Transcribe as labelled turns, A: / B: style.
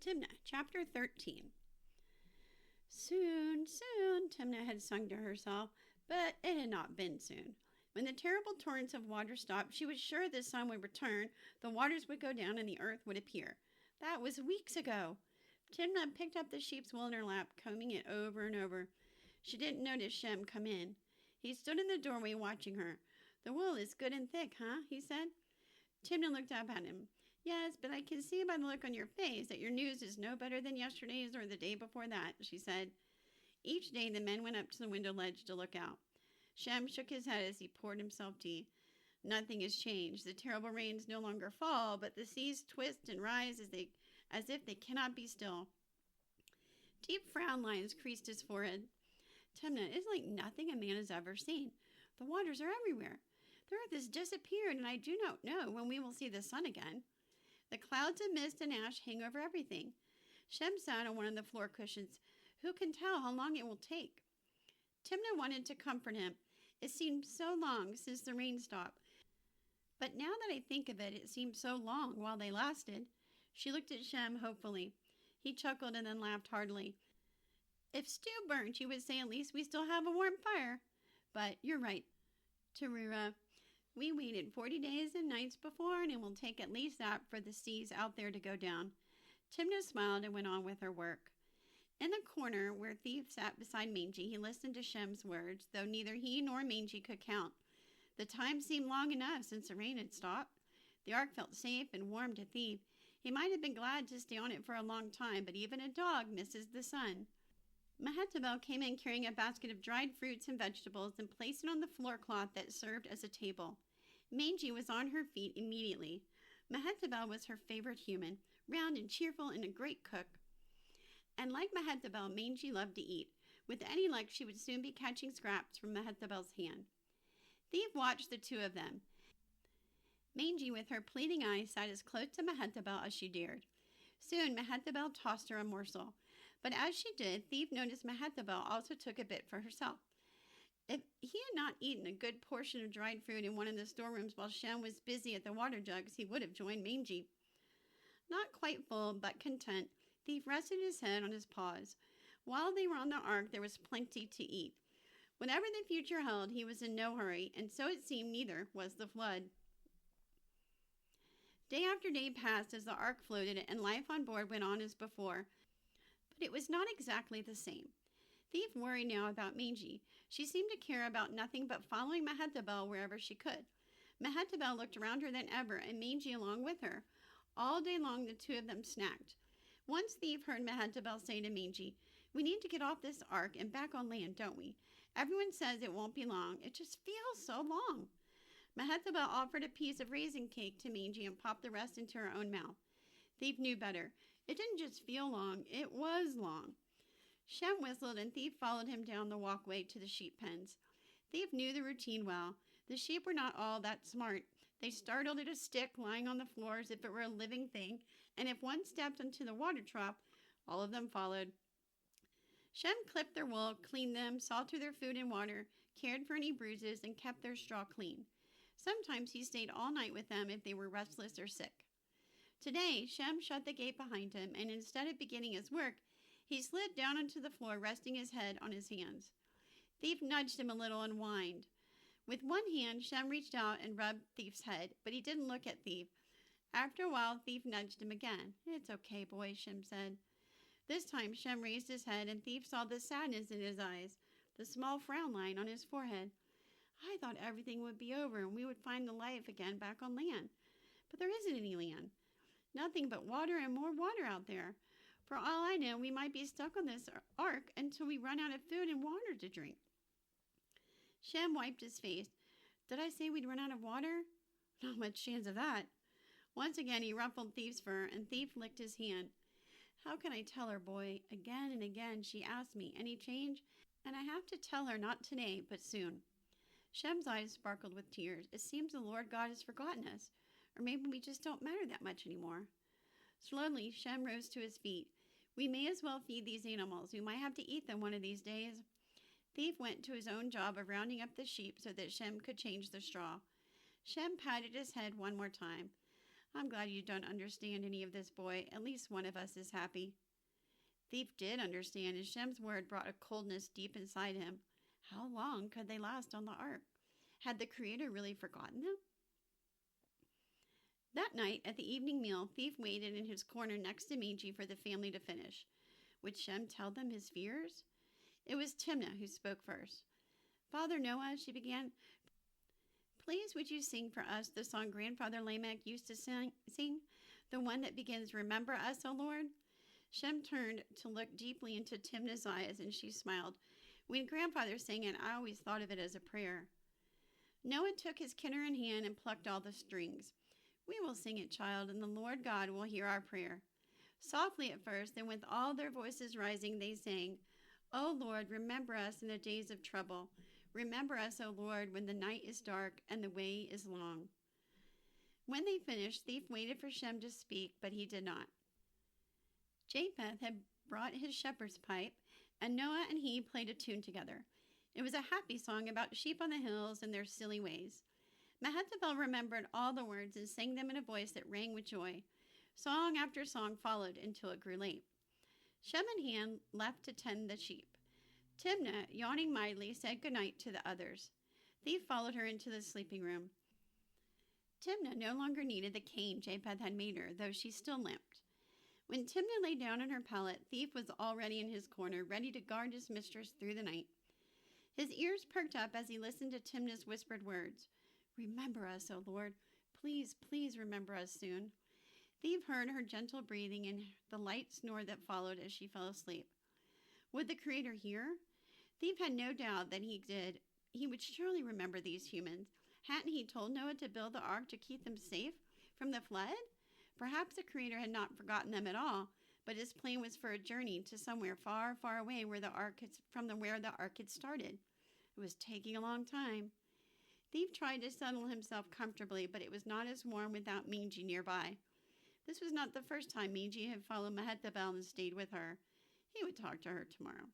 A: Timna, chapter 13. Soon, soon, Timna had sung to herself, but it had not been soon. When the terrible torrents of water stopped, she was sure the sun would return, the waters would go down, and the earth would appear. That was weeks ago. Timna picked up the sheep's wool in her lap, combing it over and over. She didn't notice Shem come in. He stood in the doorway watching her. "The wool is good and thick, huh?" he said. Timna looked up at him. "Yes, but I can see by the look on your face that your news is no better than yesterday's or the day before that," she said. Each day the men went up to the window ledge to look out. Shem shook his head as he poured himself tea. "Nothing has changed. The terrible rains no longer fall, but the seas twist and rise as if they cannot be still." Deep frown lines creased his forehead. "Timna, it's like nothing a man has ever seen. The waters are everywhere. The earth has disappeared, and I do not know when we will see the sun again. The clouds of mist and ash hang over everything." Shem sat on one of the floor cushions. "Who can tell how long it will take?" Timna wanted to comfort him. It seemed so long since the rain stopped. But now that I think of it, it seemed so long while they lasted. She looked at Shem hopefully. He chuckled and then laughed heartily. "If stew burnt, you would say at least we still have a warm fire. But you're right, Terura. We waited 40 days and nights before, and it will take at least that for the seas out there to go down." Timna smiled and went on with her work. In the corner where Thief sat beside Mangy, he listened to Shem's words, though neither he nor Mangy could count. The time seemed long enough since the rain had stopped. The ark felt safe and warm to Thief. He might have been glad to stay on it for a long time, but even a dog misses the sun. Mehetabel came in carrying a basket of dried fruits and vegetables and placed it on the floor cloth that served as a table. Mangy was on her feet immediately. Mehetabel was her favorite human, round and cheerful and a great cook. And like Mehetabel, Mangy loved to eat. With any luck, she would soon be catching scraps from Mehetabel's hand. Thief watched the two of them. Mangy, with her pleading eyes, sat as close to Mehetabel as she dared. Soon Mehetabel tossed her a morsel. But as she did, Thief noticed Mehetabel also took a bit for herself. If he had not eaten a good portion of dried fruit in one of the storerooms while Shem was busy at the water jugs, he would have joined Mangy. Not quite full, but content, Thief rested his head on his paws. While they were on the ark, there was plenty to eat. Whatever the future held, he was in no hurry, and so it seemed neither was the flood. Day after day passed as the ark floated, and life on board went on as before. But it was not exactly the same. Thief worried now about Mangy. She seemed to care about nothing but following Mehetabel wherever she could. Mehetabel looked rounder than ever, and Mangy along with her. All day long the two of them snacked. Once Thief heard Mehetabel say to Mangy, "We need to get off this ark and back on land, don't we? Everyone says it won't be long. It just feels so long." Mehetabel offered a piece of raisin cake to Mangy and popped the rest into her own mouth. Thief knew better. It didn't just feel long, it was long. Shem whistled, and Thief followed him down the walkway to the sheep pens. Thief knew the routine well. The sheep were not all that smart. They startled at a stick lying on the floor as if it were a living thing, and if one stepped into the water trough, all of them followed. Shem clipped their wool, cleaned them, saw to their food and water, cared for any bruises, and kept their straw clean. Sometimes he stayed all night with them if they were restless or sick. Today, Shem shut the gate behind him, and instead of beginning his work, he slid down onto the floor, resting his head on his hands. Thief nudged him a little and whined. With one hand, Shem reached out and rubbed Thief's head, but he didn't look at Thief. After a while, Thief nudged him again. "It's okay, boy," Shem said. This time, Shem raised his head, and Thief saw the sadness in his eyes, the small frown line on his forehead. "I thought everything would be over and we would find the life again back on land. But there isn't any land. Nothing but water and more water out there. For all I know, we might be stuck on this ark until we run out of food and water to drink." Shem wiped his face. "Did I say we'd run out of water? Not much chance of that." Once again he ruffled Thief's fur, and Thief licked his hand. "How can I tell her, boy? Again and again she asks me, 'Any change?' And I have to tell her not today, but soon." Shem's eyes sparkled with tears. "It seems the Lord God has forgotten us. Or maybe we just don't matter that much anymore." Slowly, Shem rose to his feet. "We may as well feed these animals. We might have to eat them one of these days." Thief went to his own job of rounding up the sheep so that Shem could change the straw. Shem patted his head one more time. I'm glad you don't understand any of this, boy. At least one of us is happy. Thief did understand, and Shem's word brought a coldness deep inside him. How long could they last on the ark? Had the Creator really forgotten them? That night, at the evening meal, Thief waited in his corner next to Magi for the family to finish. Would Shem tell them his fears? It was Timna who spoke first. Father Noah, she began, please would you sing for us the song Grandfather Lamech used to sing, the one that begins, Remember us, O Lord? Shem turned to look deeply into Timna's eyes, and she smiled. When Grandfather sang it, I always thought of it as a prayer. Noah took his kinnor in hand and plucked all the strings. We will sing it, child, and the Lord God will hear our prayer. Softly at first, then with all their voices rising, they sang, O Lord, remember us in the days of trouble. Remember us, O Lord, when the night is dark and the way is long. When they finished, Thief waited for Shem to speak, but he did not. Japheth had brought his shepherd's pipe, and Noah and he played a tune together. It was a happy song about sheep on the hills and their silly ways. Mehetabel remembered all the words and sang them in a voice that rang with joy. Song after song followed until it grew late. Shem and Ham left to tend the sheep. Timna, yawning mightily, said good night to the others. Thief followed her into the sleeping room. Timna no longer needed the cane Japheth had made her, though she still limped. When Timna lay down on her pallet, Thief was already in his corner, ready to guard his mistress through the night. His ears perked up as he listened to Timna's whispered words. Remember us, O Lord. Please, please remember us soon. Thief heard her gentle breathing and the light snore that followed as she fell asleep. Would the Creator hear? Thief had no doubt that he did. He would surely remember these humans. Hadn't he told Noah to build the ark to keep them safe from the flood? Perhaps the Creator had not forgotten them at all, but his plan was for a journey to somewhere far, far away where the ark had started. It was taking a long time. Thief tried to settle himself comfortably, but it was not as warm without Magi nearby. This was not the first time Magi had followed Mehetabel and stayed with her. He would talk to her tomorrow.